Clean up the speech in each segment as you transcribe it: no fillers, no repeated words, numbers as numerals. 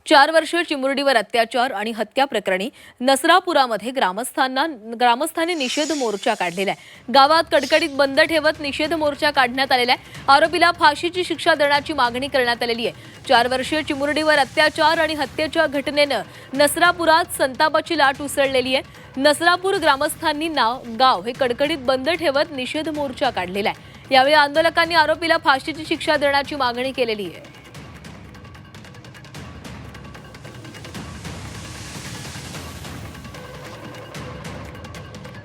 4 वर्षीय चिमुरडीवर अत्याचार आणि हत्या प्रकरणी नसरापुरामध्ये ग्रामस्थांनी निषेध मोर्चा काढलेला आहे। गावात कडकडीत बंद ठेवत निषेध मोर्चा काढण्यात आलेला आहे। आरोपीला फाशीची शिक्षा देण्याची मागणी करण्यात आलेली आहे। 4 वर्षीय चिमुरडीवर अत्याचार आणि हत्येच्या घटनेनं नसरापुरात संतापाची लाट उसळलेली आहे। नसरापूर ग्रामस्थांनी गाव हे कडकडीत बंद ठेवत निषेध मोर्चा काढलेला आहे। यावेळी आंदोलकांनी आरोपीला फाशीची शिक्षा देण्याची मागणी केलेली आहे।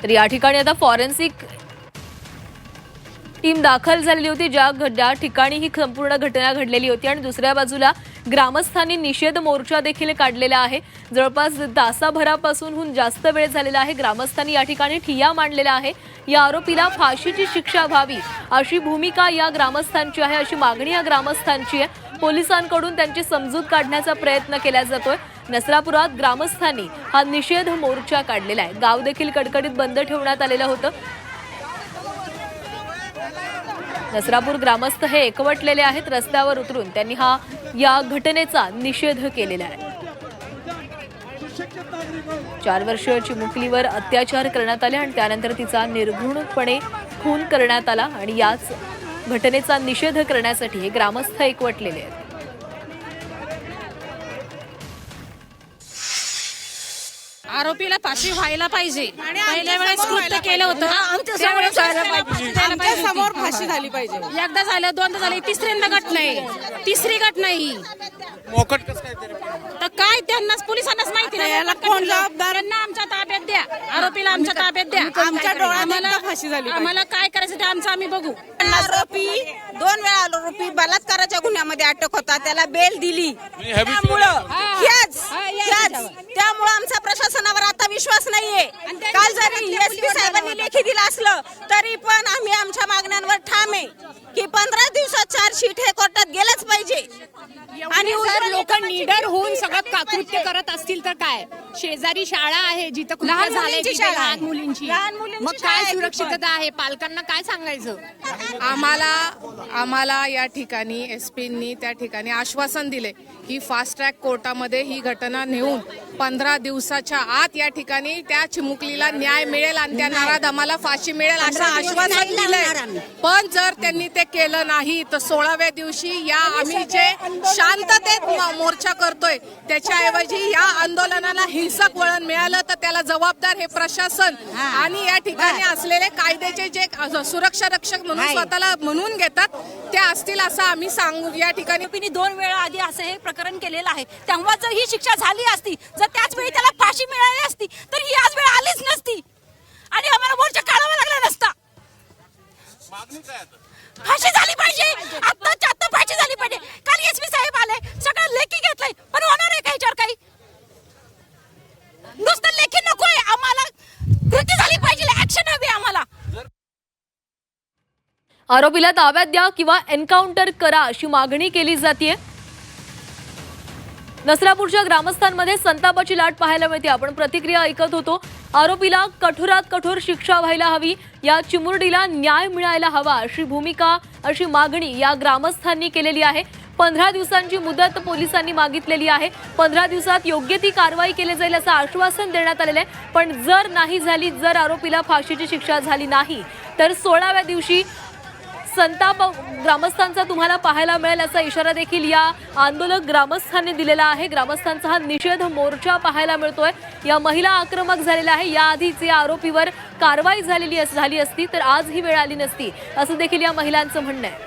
तर या ठिकाणी आता फॉरेन्सिक टीम दाखल झालेली होती, ज्या ठिकाणी ही संपूर्ण घटना घडलेली होती। आणि दुसऱ्या बाजूला ग्रामस्थांनी निषेध मोर्चा देखील काढलेला आहे। जवळपास तासाभरापासून जास्त वेळ झालेला आहे। ग्रामस्थांनी या ठिकाणी ठिय्या मांडलेला आहे। या आरोपीला फाशीची शिक्षा व्हावी अशी भूमिका या ग्रामस्थांची आहे, अशी मागणी या ग्रामस्थांची आहे। पोलिसांकडून त्यांची समजूत काढण्याचा प्रयत्न केला जातोय। नसरापुरात ग्रामस्थांनी हा निषेध मोर्चा काढलेला आहे। गाव देखील कडकडीत बंद ठेवण्यात आलेलं होतं। नसरापूर ग्रामस्थ हे एकवटलेले आहेत। रस्त्यावर उतरून त्यांनी या घटनेचा निषेध केलेला आहे। 4 वर्षीय चिमुकलीवर अत्याचार करण्यात आले आणि त्यानंतर तिचा निर्घृणपणे खून करण्यात आला आणि याच घटनेचा निषेध करण्यासाठी हे ग्रामस्थ एकवटलेले आहेत। आरोपीला फाशी व्हायला पाहिजे। पहिल्या वेळेस कृत्य केलं होतं, आमच्या समोर फाशी झाली पाहिजे। एकदा झालं, दोनदा झालं, तिसऱ्यांदा घटना आहे, तिसरी घटना ही मोकट कसं काय तर काय त्यांनाच पोलिसांनाच माहिती नाही। याला कोण जबाबदार? त्यांना आमच्या ताब्यात द्या, आरोपीला आमच्या ताब्यात द्या। आमच्या डोळ्यात फाशी झाली आम्हाला काय करायचं ते आमचं आम्ही बघू। आरोपी 2 वेळा आरोपी बलात्काराच्या गुन्ह्यामध्ये अटक होता, त्याला बेल दिली। त्यामुळे आमचा प्रशासनावर आता विश्वास नाहीये। काल जरी एसपी साहेबांनी लेखी दिलं असलं तरी पण आम्ही आमच्या मागण्यांवर ठाम आहे की 15 दिवसात चार्जशीट हे कोर्टात गेलंच पाहिजे। आणि लोक निडर होऊन सगळं कृत्य करत असतील तर काय? शेजारी शाळा आहे जिथं लहान झालंय मुलींची की शाळा आहे. लहान मुलींची लहान मुलींची मग शाळा काय आहे सुरक्षितता आहे? पालकांना काय सांगायचं? आम्हाला या ठिकाणी एसपींनी त्या ठिकाणी आश्वासन दिले की फास्ट ट्रॅक कोर्टामध्ये ही घटना नेऊन 15 दिवसाच्या आत या ठिकाणी त्या चिमुकलीला न्याय मिळेल आणि त्या नराधमाला फाशी मिळेल असं आश्वासन दिलंय। पण जर त्यांनी ते केलं नाही तर 16व्या दिवशी या आम्ही जे शांततेत मोर्चा करतोय त्याच्याऐवजी या आंदोलनाला हिंसक वळण मिळालं तर त्याला जबाबदार हे प्रशासन आणि या ठिकाणी असलेले कायद्याचे जे सुरक्षा रक्षक म्हणून स्वतःला म्हणून घेतात ते असतील असं आम्ही सांगू। या ठिकाणी 2 वेळा आधी असं हे प्रकरण केलेलं आहे, तेव्हा जर ही शिक्षा झाली असती, जर त्याच वेळी त्याला फाशी मिळाली असती तर ही आज वेळ आलीच नसती आणि आम्हाला मोर्चा काढावा लागला नसता। फाशी झाली पाहिजे, आत्ताच्या आत्ता फाशी झाली पाहिजे। काल एसपी साहेब आले, सगळं लेखी घेतलंय, पण होणार आहे का ह्याच्यावर काही? नुसतं लेखी नकोय आम्हाला, कृती झाली पाहिजे, ऍक्शन हवी आम्हाला। आरोपीला ताब्यात द्या किंवा एन्काउंटर करा अशी मागणी केली जाते। नसरापूरच्या ग्रामस्थांमध्ये संतापाची लाट पाहायला मिळते। आपण प्रतिक्रिया ऐकत होतो। आरोपीला कठोरात कठोर शिक्षा व्हायला हवी, या चिमुरडीला न्याय मिळायला हवा अशी भूमिका, अशी मागणी या ग्रामस्थांनी केलेली आहे। 15 दिवसांची मुदत पोलिसांनी मागितलेली आहे। 15 दिवसात योग्य ती कारवाई केली जाईल असं आश्वासन देण्यात आलेलं आहे। पण जर नाही झाली, जर आरोपीला फाशीची शिक्षा झाली नाही तर 16व्या दिवशी संताप ग्रामस्थांचा तुम्हाला पाहायला मिळेल असा इशारा देखील या आंदोलक ग्रामस्थांनी दिलेला आहे। ग्रामस्थांचा हा निषेध मोर्चा पाहायला मिळतोय। या महिला आक्रमक झालेल्या आहे। याआधीच या आरोपीवर कारवाई झाली असती तर आज ही वेळ आली नसती असं देखील या महिलांचं म्हणणं आहे।